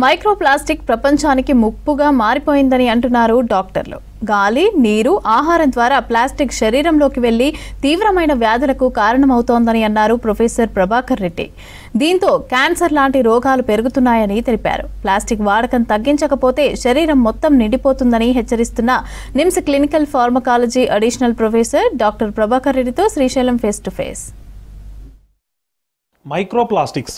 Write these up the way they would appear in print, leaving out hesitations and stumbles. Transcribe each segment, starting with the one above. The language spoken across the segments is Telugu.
మైక్రోప్లాస్టిక్ ప్రపంచానికి ముప్పుగా మారిపోయిందని అంటున్నారు డాక్టర్లు. గాలి, నీరు, ఆహారం ద్వారా ప్లాస్టిక్ శరీరంలోకి వెళ్లి తీవ్రమైన వ్యాధులకు కారణమవుతోందని అన్నారు ప్రొఫెసర్ ప్రభాకర్ రెడ్డి. దీంతో క్యాన్సర్ లాంటి రోగాలు పెరుగుతున్నాయని తెలిపారు. ప్లాస్టిక్ వాడకం తగ్గించకపోతే శరీరం మొత్తం నిండిపోతుందని హెచ్చరిస్తున్న NIMS clinical pharmacology additional professor doctor Prabhakar రెడ్డితో Srisailam face to face. Microplastics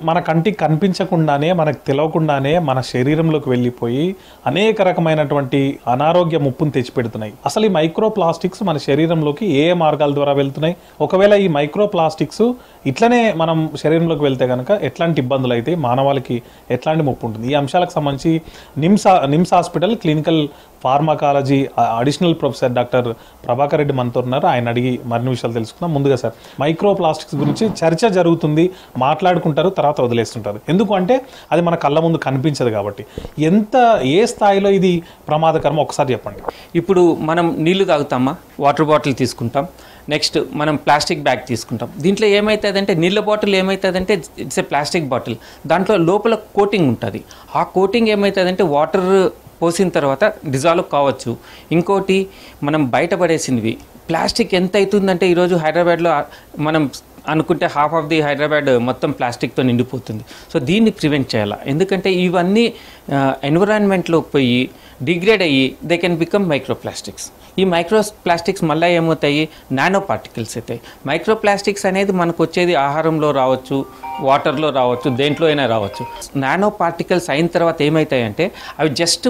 మన కంటికి కనిపించకుండానే, మనకు తెలియకుండానే మన శరీరంలోకి వెళ్ళిపోయి అనేక రకమైనటువంటి అనారోగ్య ముప్పును తెచ్చిపెడుతున్నాయి. అసలు ఈ మైక్రోప్లాస్టిక్స్ మన శరీరంలోకి ఏ మార్గాల ద్వారా వెళ్తున్నాయి? ఒకవేళ ఈ మైక్రోప్లాస్టిక్స్ ఇట్లనే మనం శరీరంలోకి వెళ్తే కనుక ఎట్లాంటి ఇబ్బందులు అయితే మానవాళికి ఎట్లాంటి ముప్పు ఉంటుంది? ఈ అంశాలకు సంబంధించి NIMS hospital clinical pharmacology additional professor doctor Prabhakar Reddy మనతో ఉన్నారు. ఆయన అడిగి మరిన్ని విషయాలు తెలుసుకుందాం. ముందుగా సార్, మైక్రోప్లాస్టిక్స్ గురించి చర్చ జరుగుతుంది, మాట్లాడుకుంటారు, తర్వాత వదిలేస్తుంటారు. ఎందుకంటే అది మన కళ్ళ ముందు కనిపించదు కాబట్టి. ఏ స్థాయిలో ఇది ప్రమాదకరమో ఒకసారి చెప్పండి. ఇప్పుడు మనం నీళ్లు తాగుతామా, వాటర్ బాటిల్ తీసుకుంటాం, నెక్స్ట్ మనం ప్లాస్టిక్ బ్యాగ్ తీసుకుంటాం. దీంట్లో ఏమవుతుందంటే, నీళ్ళ బాటిల్ ఏమవుతుందంటే ఇట్స్ ఏ ప్లాస్టిక్ బాటిల్, దాంట్లో లోపల కోటింగ్ ఉంటుంది. ఆ కోటింగ్ ఏమవుతుందంటే వాటర్ పోసిన తర్వాత డిజాల్వ్ కావచ్చు. ఇంకోటి మనం బయటపడేసినవి ప్లాస్టిక్ ఎంత అవుతుందంటే ఈరోజు హైదరాబాద్లో మనం అనుకుంటే హాఫ్ ఆఫ్ ది హైదరాబాద్ మొత్తం ప్లాస్టిక్తో నిండిపోతుంది. సో దీన్ని ప్రివెంట్ చేయాలి. ఎందుకంటే ఇవన్నీ ఎన్విరాన్మెంట్లో పోయి డిగ్రేడ్ అయ్యి దే కెన్ బికమ్ మైక్రోప్లాస్టిక్స్. ఈ మైక్రోప్లాస్టిక్స్ మళ్ళీ ఏమవుతాయి, నానో పార్టికల్స్ అవుతాయి. మైక్రోప్లాస్టిక్స్ అనేది మనకు వచ్చేది ఆహారంలో రావచ్చు, వాటర్లో రావచ్చు, దేంట్లో అయినా రావచ్చు. నానో పార్టికల్స్ అయిన తర్వాత ఏమవుతాయంటే అవి జస్ట్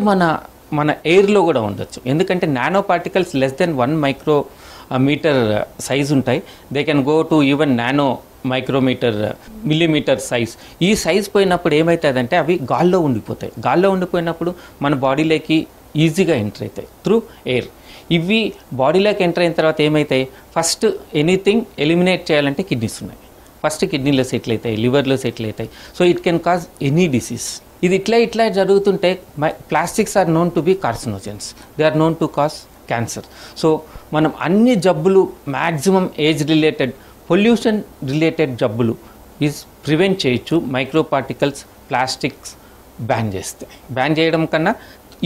మన ఎయిర్లో కూడా ఉండొచ్చు. ఎందుకంటే nano particles less than 1 micrometre size ఉంటాయి. They can go to even nano micrometre millimetre size. ఈ సైజ్ పోయినప్పుడు ఏమవుతుందంటే అవి గాల్లో ఉండిపోతాయి. గాల్లో ఉండిపోయినప్పుడు మన బాడీలోకి ఈజీగా ఎంటర్ అవుతాయి త్రూ ఎయిర్. ఇవి బాడీలోకి ఎంటర్ అయిన తర్వాత ఏమవుతాయి, ఫస్ట్ ఎనీథింగ్ ఎలిమినేట్ చేయాలంటే కిడ్నీస్ ఉన్నాయి. ఫస్ట్ కిడ్నీలో సెటిల్ అవుతాయి, లివర్లో సెటిల్ అవుతాయి. So it can cause any disease. ఇది ఇట్లా జరుగుతుంటే plastics are known to be carcinogens, they are known to cause cancer. So మనం అన్ని జబ్బులు maximum age related, pollution related జబ్బులు ప్రివెంట్ చేయొచ్చు మైక్రో పార్టికల్స్ ప్లాస్టిక్స్ బ్యాన్ చేస్తే. బ్యాన్ చేయడం కన్నా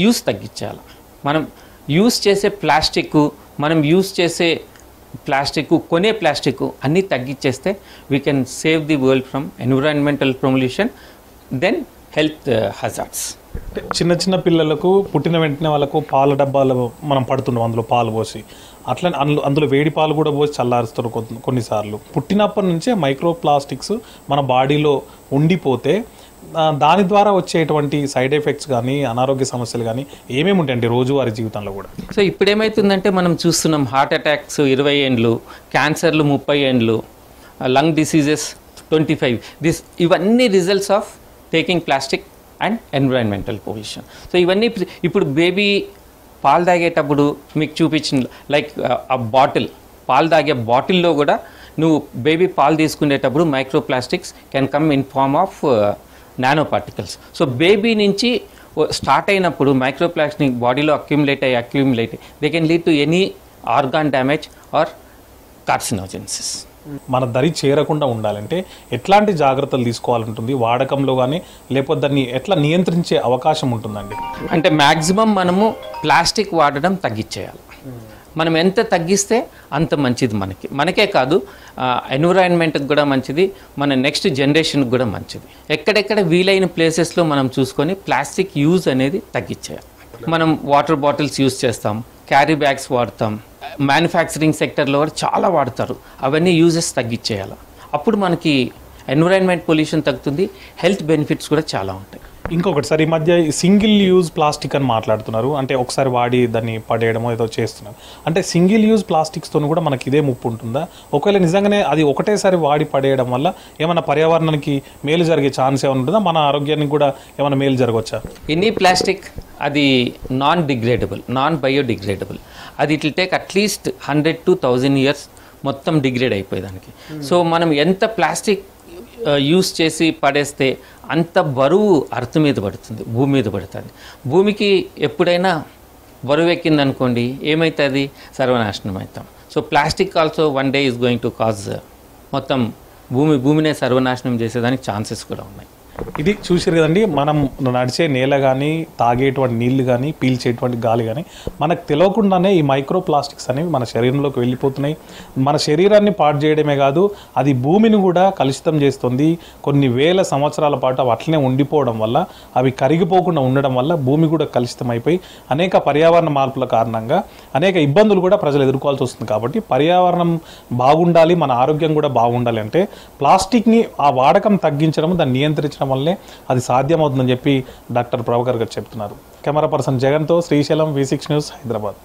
యూస్ తగ్గించాలి. మనం యూస్ చేసే ప్లాస్టిక్ కొనే ప్లాస్టిక్ అన్నీ తగ్గించేస్తే we can save the world from environmental pollution, then health hazards. చిన్న చిన్న పిల్లలకు పుట్టిన వెంటనే వాళ్ళకు పాల డబ్బాలు మనం పడుతున్నాం, అందులో పాలు పోసి, అట్లా అందులో వేడి పాలు కూడా పోసి చల్లారుస్తారు కొన్నిసార్లు. పుట్టినప్పటి నుంచే మైక్రోప్లాస్టిక్స్ మన బాడీలో ఉండిపోతే దాని ద్వారా వచ్చేటువంటి సైడ్ ఎఫెక్ట్స్ కానీ అనారోగ్య సమస్యలు కానీ ఏమేమి ఉంటాయండి రోజువారీ జీవితంలో కూడా? సో ఇప్పుడు ఏమవుతుందంటే మనం చూస్తున్నాం హార్ట్ అటాక్స్ 20 ఏండ్లు, క్యాన్సర్లు 30 ఏండ్లు, లంగ్ డిసీజెస్ 25. ఇవన్నీ results of taking plastic and environmental pollution. So ఇవన్నీ ఇప్పుడు బేబీ పాలు తాగేటప్పుడు మీకు చూపించిన లైక్ ఆ బాటిల్, పాలు తాగే బాటిల్లో కూడా నువ్వు బేబీ పాలు తీసుకునేటప్పుడు microplastics can come in form of nano particles. So baby నుంచి స్టార్ట్ అయినప్పుడు మైక్రోప్లాస్టిక్ బాడీలో accumulate they can lead to any organ damage or carcinogenesis. మన దరి చేరకుండా ఉండాలంటే ఎట్లాంటి జాగ్రత్తలు తీసుకోవాలంటుంది వాడకంలో కానీ, లేకపోతే దాన్ని ఎట్లా నియంత్రించే అవకాశం ఉంటుందండి? అంటే మ్యాక్సిమం మనము ప్లాస్టిక్ వాడడం తగ్గించేయాలి. మనం ఎంత తగ్గిస్తే అంత మంచిది మనకే కాదు, ఎన్విరాన్మెంట్కి కూడా మంచిది, మన నెక్స్ట్ జనరేషన్కి కూడా మంచిది. ఎక్కడెక్కడ వీలైన ప్లేసెస్లో మనం చూసుకొని ప్లాస్టిక్ యూజ్ అనేది తగ్గించేయాలి. మనం వాటర్ బాటిల్స్ యూజ్ చేస్తాం, క్యారీ బ్యాగ్స్ వాడతాం, మ్యానుఫ్యాక్చరింగ్ సెక్టర్లో కూడా చాలా వాడతారు. అవన్నీ యూజెస్ తగ్గించేయాలి. అప్పుడు మనకి ఎన్విరాన్మెంట్ పొల్యూషన్ తగ్గుతుంది, హెల్త్ బెనిఫిట్స్ కూడా చాలా ఉంటాయి. ఇంకొకటి సార్, ఈ మధ్య సింగిల్ యూజ్ ప్లాస్టిక్ అని మాట్లాడుతున్నారు. అంటే ఒకసారి వాడి దాన్ని పడేయడమో ఏదో చేస్తున్నారు. అంటే సింగిల్ యూజ్ ప్లాస్టిక్స్తో కూడా మనకి ఇదే ముప్పు ఉంటుందా? ఒకవేళ నిజంగానే అది ఒకటేసారి వాడి పడేయడం వల్ల ఏమైనా పర్యావరణానికి మేలు జరిగే ఛాన్స్ ఏమైనా ఉంటుందా? మన ఆరోగ్యానికి కూడా ఏమైనా మేలు జరగవచ్చా? ఎనీ ప్లాస్టిక్ అది నాన్ డిగ్రేడబుల్, నాన్ బయోడిగ్రేడబుల్. అది it will take at least 100 to 1000 years మొత్తం డిగ్రేడ్ అయిపోయేదానికి. సో మనం ఎంత ప్లాస్టిక్ యూస్ చేసి పడేస్తే అంత బరువు అర్త్ మీద పడుతుంది, భూమి మీద పడుతుంది. భూమికి ఎప్పుడైనా బరువు ఎక్కిందనుకోండి ఏమవుతుంది, సర్వనాశనం అవుతాం. So plastic also one day is going to cause మొత్తం భూమినే సర్వనాశనం చేసేదానికి ఛాన్సెస్ కూడా ఉన్నాయి. ఇది చూసారు కదండి, మనం నడిచే నేల కానీ, తాగేటువంటి నీళ్లు కానీ, పీల్చేటువంటి గాలి కానీ మనకు తెలియకుండానే ఈ మైక్రో ప్లాస్టిక్స్ అనేవి మన శరీరంలోకి వెళ్ళిపోతున్నాయి. మన శరీరాన్ని పాడు చేయడమే కాదు, అది భూమిని కూడా కలుషితం చేస్తుంది. కొన్ని వేల సంవత్సరాల పాటు అవి అట్లనే ఉండిపోవడం వల్ల, అవి కరిగిపోకుండా ఉండడం వల్ల భూమి కూడా కలుషితం అయిపోయి అనేక పర్యావరణ మార్పుల కారణంగా అనేక ఇబ్బందులు కూడా ప్రజలు ఎదుర్కోవాల్సి వస్తుంది. కాబట్టి పర్యావరణం బాగుండాలి, మన ఆరోగ్యం కూడా బాగుండాలి అంటే ప్లాస్టిక్ని ఆ వాడకం తగ్గించడం, దాన్ని నియంత్రించడం వల్లే అది సాధ్యమవుతుందని చెప్పి డాక్టర్ ప్రభాకర్ గారు చెప్తున్నారు. కెమెరా పర్సన్ జగన్తో శ్రీశైలం, V6 న్యూస్, హైదరాబాద్.